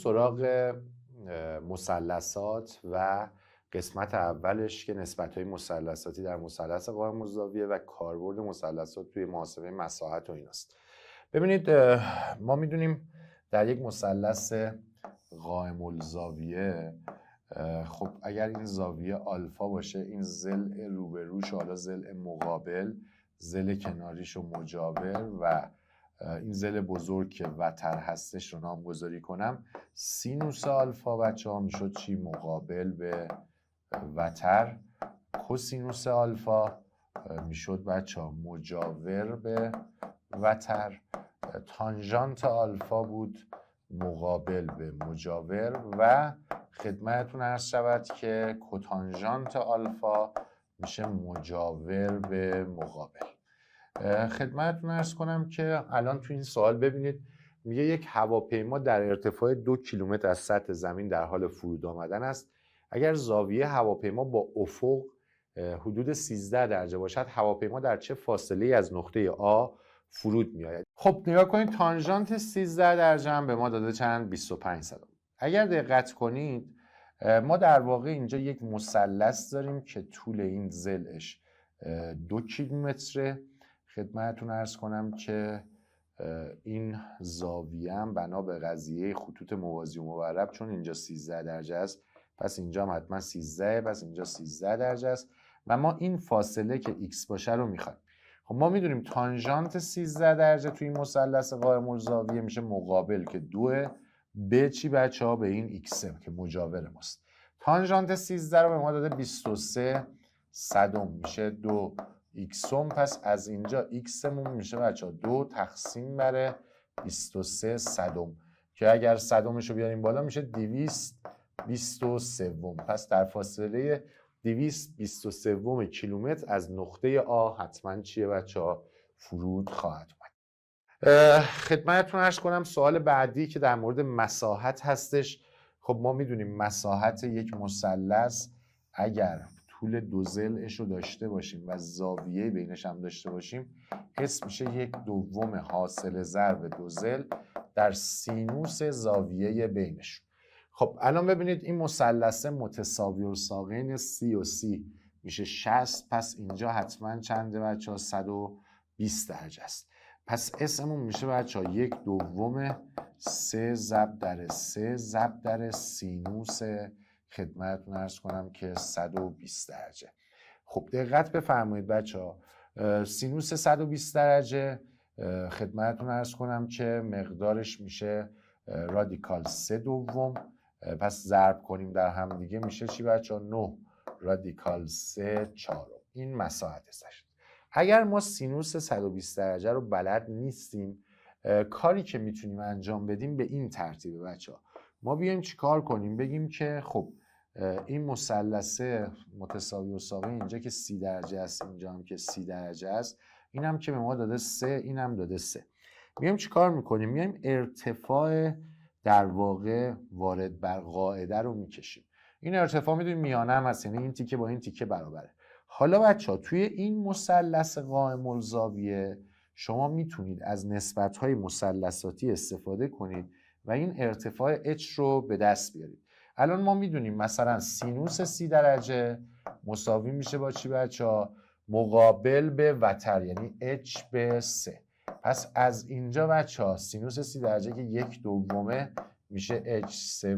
سراغ مثلثات و قسمت اولش که نسبت‌های مثلثاتی در مثلث قائم الزاویه و کاربرد مثلثات توی محاسبه مساحت و ایناست. ببینید ما میدونیم در یک مثلث قائم الزاویه خب اگر این زاویه آلفا باشه، این ضلع روبروش حالا ضلع مقابل، ضلع کناریش و مجاور و این ضلع بزرگ که وتر هستش رو نامگذاری کنم، سینوس آلفا بچه ها میشد چی؟ مقابل به وتر. کوسینوس آلفا میشد بچه ها مجاور به وتر. تانژانت آلفا بود مقابل به مجاور و خدمتتون عرض شود که کوتانژانت آلفا میشه مجاور به مقابل. خدمتتون عرض کنم که الان تو این سوال ببینید میگه یک هواپیما در ارتفاع 2 کیلومتر از سطح زمین در حال فرود آمدن است. اگر زاویه هواپیما با افق حدود 13 درجه باشد، هواپیما در چه فاصله از نقطه آ فرود میآید؟ خب نگاه کنید، تانژانت 13 درجه هم به ما داده چند؟ 25 صدم. اگر دقت کنید ما در واقع اینجا یک مثلث داریم که طول این ضلعش 2 کیلومتره. خدمتتون عرض کنم که این زاویه هم بنا به قضیه خطوط موازی و مورب، چون اینجا 13 درجه است پس اینجا هم حتما 13، پس اینجا 13 درجه است و ما این فاصله که x باشه رو میخوایم. خب ما میدونیم تانژانت 13 درجه توی این مثلث قائم الزاویه میشه مقابل که 2 به چی بچه ها؟ به این x که مجاور ماست. تانژانت 13 رو به ما داده 23 صدم، میشه 2 ایکسوم. پس از اینجا ایکسمون میشه بچه ها 2 تقسیم بر 23 صدم که اگر صدمش رو بیاریم بالا میشه 223. پس در فاصله 223 کیلومتر از نقطه آ حتما چیه بچه ها؟ فرود خواهد اومد. خدمتتون عرض کنم سوال بعدی که در مورد مساحت هستش. خب ما میدونیم مساحت یک مثلث اگر طول 2 ضلعش رو داشته باشیم و زاویه بینش هم داشته باشیم، اسم میشه 1/2 حاصل ضرب 2 ضلع در سینوس زاویه بینش. خب الان ببینید این مثلث متساوی الساقین سی و سی میشه 60. پس اینجا حتما چنده بچه ها؟ 120 درجه است. پس اسممون میشه بچه ها 1/2 3 ضرب در 3 ضرب در سینوس، خدمتتون عرض کنم که 120 درجه. خب دقت بفرمایید بچه ها، سینوس 120 درجه خدمتتون عرض کنم که مقدارش میشه رادیکال 3/2. پس ضرب کنیم در هم دیگه میشه چی بچه ها؟ 9 رادیکال 3/4. این مساحتش. اگر ما سینوس 120 درجه رو بلد نیستیم، کاری که میتونیم انجام بدیم به این ترتیبه بچه ها. ما بیایم چی کار کنیم؟ بگیم که خب این مثلث متساوی الساقین اینجا که 30 درجه است، اینجا هم که 30 درجه است، این هم که به ما داده 3، این هم داده 3. میایم چی کار میکنیم؟ میایم ارتفاع در واقع وارد بر قاعده رو میکشیم. این ارتفاع میدونیم میانه هم هست، یعنی این تیکه با این تیکه برابره. حالا بچه ها توی این مثلث قائم الزاویه شما میتونید از نسبت‌های مثلثاتی استفاده کنید و این ارتفاع h رو به دست بیارید. الان ما میدونیم مثلا سینوس 30 درجه مساوی میشه با چی بچه ها؟ مقابل به وتر، یعنی h به 3. پس از اینجا بچه ها سینوس 30 درجه که 1/2 میشه h 3.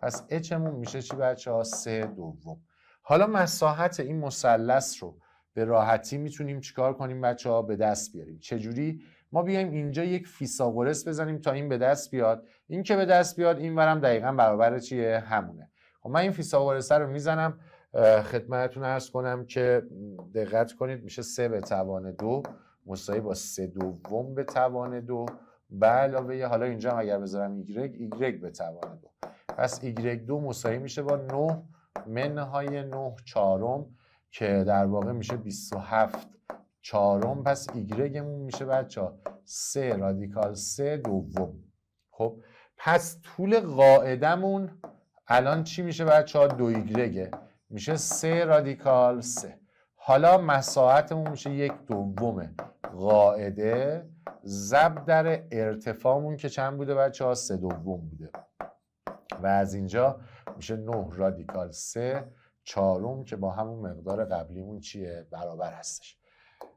پس h مون میشه چی بچه ها؟ 3/2. حالا مساحت این مثلث رو به راحتی میتونیم چیکار کنیم بچه ها؟ به دست بیاریم. چجوری؟ ما بیایم اینجا یک فیثاغورس بزنیم تا این به دست بیاد، این که به دست بیاد این ورم دقیقاً برابر چیه؟ همونه. خب من این فیثاغورس رو میزنم، خدمتتون عرض کنم که دقت کنید میشه 3/2 مساوی با 3/2 به علاوه حالا اینجا هم اگر بذارم y/2. پس y2 مساوی میشه با 9 منهای 9 چهارم که در واقع میشه 27 چهارم. پس ایگرگمون میشه بچه ها 3 رادیکال 3/2. خب پس طول قاعدمون الان چی میشه بچه ها؟ 2 ایگرگه، میشه 3 رادیکال 3. حالا مساحتمون میشه 1/2 قاعده ضرب در ارتفاعمون که چند بوده بچه ها؟ 3/2 بوده. و از اینجا میشه 9 رادیکال 3 چهارم که با همون مقدار قبلیمون چیه؟ برابر هستش.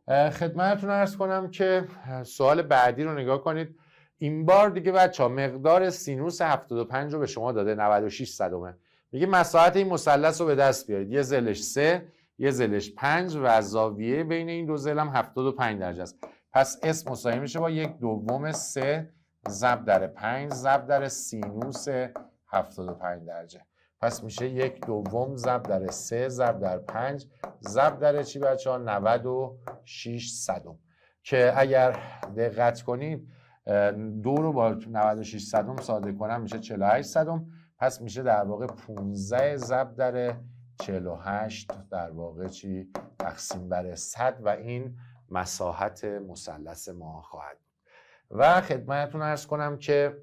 خدمتتون عرض کنم که سوال بعدی رو نگاه کنید. این بار دیگه بچه‌ها مقدار سینوس 75 رو به شما داده، 96 صدمه. میگه مساحت این مثلث رو به دست بیارید. یه ضلعش 3 یه ضلعش 5 و زاویه بین این دو ضلع هم 75 درجه است. پس S مساوی میشه با 1/2 3 ضرب در 5 ضرب در سینوس 75 درجه. پس میشه 1/2 ضرب در 3 ضرب در 5 ضرب در چی بچه‌ها؟ 96 صدم. که اگر دقت کنید 2 رو با 96 صدم ساده کنم میشه 48 صدم. پس میشه در واقع 15 ضرب در 48 در واقع چی؟ تقسیم بر 100 و این مساحت مثلث ما خواهد بود. و خدمتتون عرض کنم که